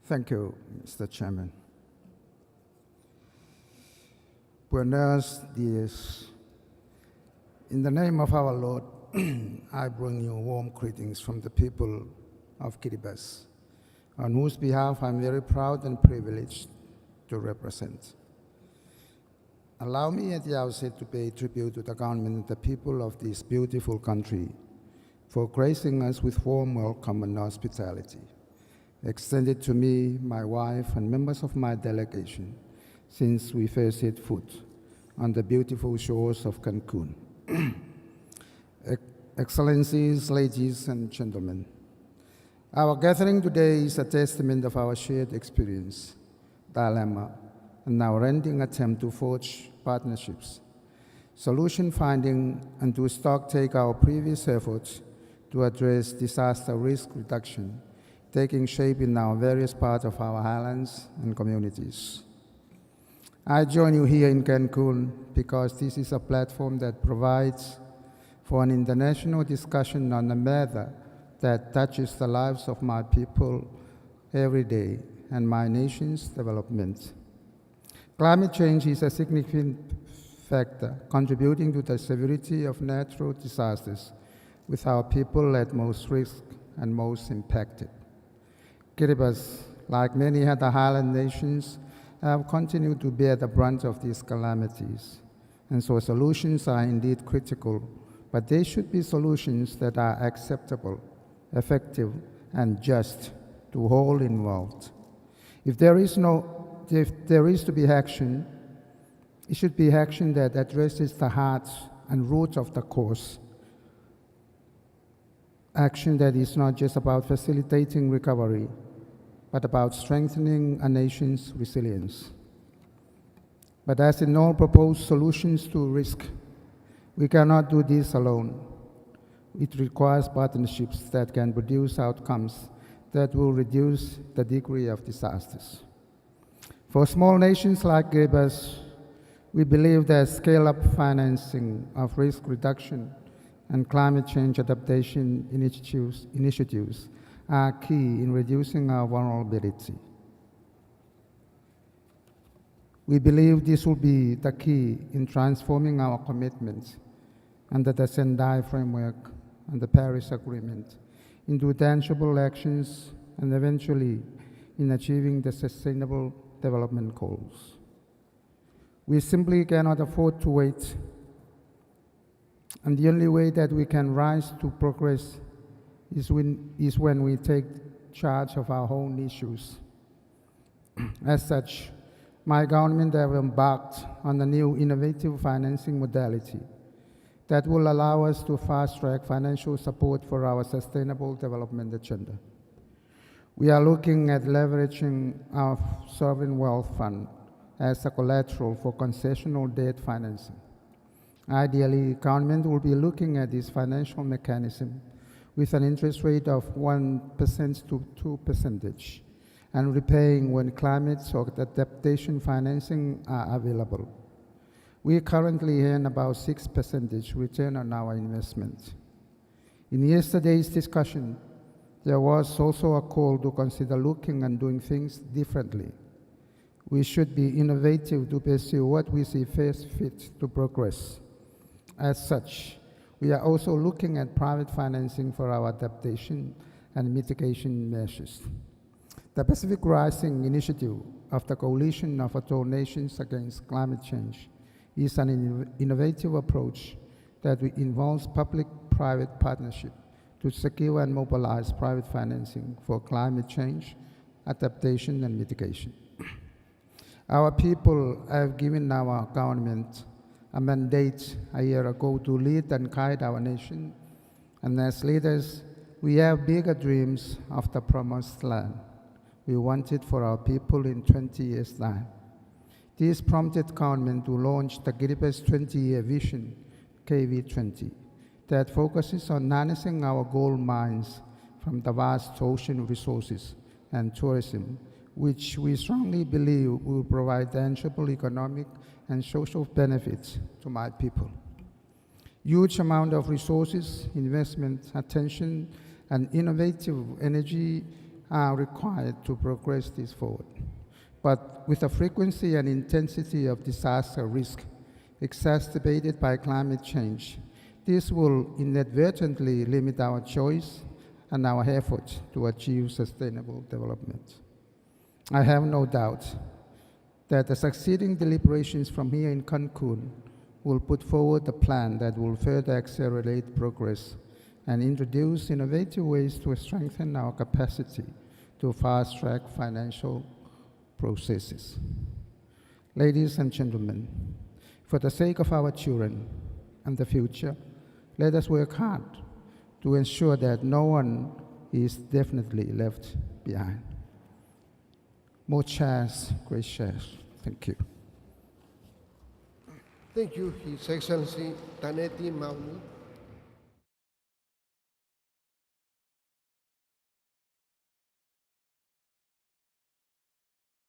Thank you, Mr. Chairman. Buenos dias. In the name of our Lord, I bring you warm greetings from the people of Kiribati, on whose behalf I'm very proud and privileged to represent. Allow me at the outset to pay tribute to the government and the people of this beautiful country for gracing us with warm welcome and hospitality, extended to me, my wife, and members of my delegation since we first set foot on the beautiful shores of Cancun. Excellencies, ladies and gentlemen, our gathering today is a testament of our shared experience, dilemma, and our ending attempt to forge partnerships, solution finding, and to stock take our previous efforts to address disaster risk reduction, taking shape in our various parts of our islands and communities. I join you here in Cancun because this is a platform that provides for an international discussion on a matter that touches the lives of my people every day and my nation's development. Climate change is a significant factor contributing to the severity of natural disasters, with our people at most risk and most impacted. Kiribati, like many other highland nations, have continued to bear the brunt of these calamities, and so solutions are indeed critical, but they should be solutions that are acceptable, effective, and just to all involved. If there is to be action, it should be action that addresses the heart and root of the cause. Action that is not just about facilitating recovery, but about strengthening a nation's resilience. But as in all proposed solutions to risk, we cannot do this alone. It requires partnerships that can produce outcomes that will reduce the degree of disasters. For small nations like Kiribati, we believe that scale-up financing of risk reduction and climate change adaptation initiatives are key in reducing our vulnerability. We believe this will be the key in transforming our commitments under the Sendai framework and the Paris Agreement into tangible actions and eventually in achieving the Sustainable Development Goals. We simply cannot afford to wait, and the only way that we can rise to progress is when we take charge of our own issues. As such, my government have embarked on a new innovative financing modality that will allow us to fast-track financial support for our sustainable development agenda. We are looking at leveraging our sovereign wealth fund as a collateral for concessional debt financing. Ideally, government will be looking at this financial mechanism with an interest rate of 1% to 2% and repaying when climate or adaptation financing are available. We currently earn about 6% return on our investment. In yesterday's discussion, there was also a call to consider looking and doing things differently. We should be innovative to pursue what we see first fit to progress. As such, we are also looking at private financing for our adaptation and mitigation measures. The Pacific Rising Initiative of the Coalition of Atoll Nations Against Climate Change is an innovative approach that involves public-private partnership to secure and mobilize private financing for climate change, adaptation, and mitigation. Our people have given our government a mandate a year ago to lead and guide our nation, and as leaders, we have bigger dreams of the promised land we want it for our people in 20 years' time. This prompted government to launch the Kiribati 20-year vision, KV20, that focuses on harnessing our gold mines from the vast ocean resources and tourism, which we strongly believe will provide tangible economic and social benefits to my people. Huge amount of resources, investment, attention, and innovative energy are required to progress this forward. But with the frequency and intensity of disaster risk exacerbated by climate change, this will inadvertently limit our choice and our efforts to achieve sustainable development. I have no doubt that the succeeding deliberations from here in Cancun will put forward a plan that will further accelerate progress and introduce innovative ways to strengthen our capacity to fast-track financial processes. Ladies and gentlemen, for the sake of our children and the future, let us work hard to ensure that no one is definitely left behind. More chairs, great chairs. Thank you. Thank you, His Excellency Taneti Maamau.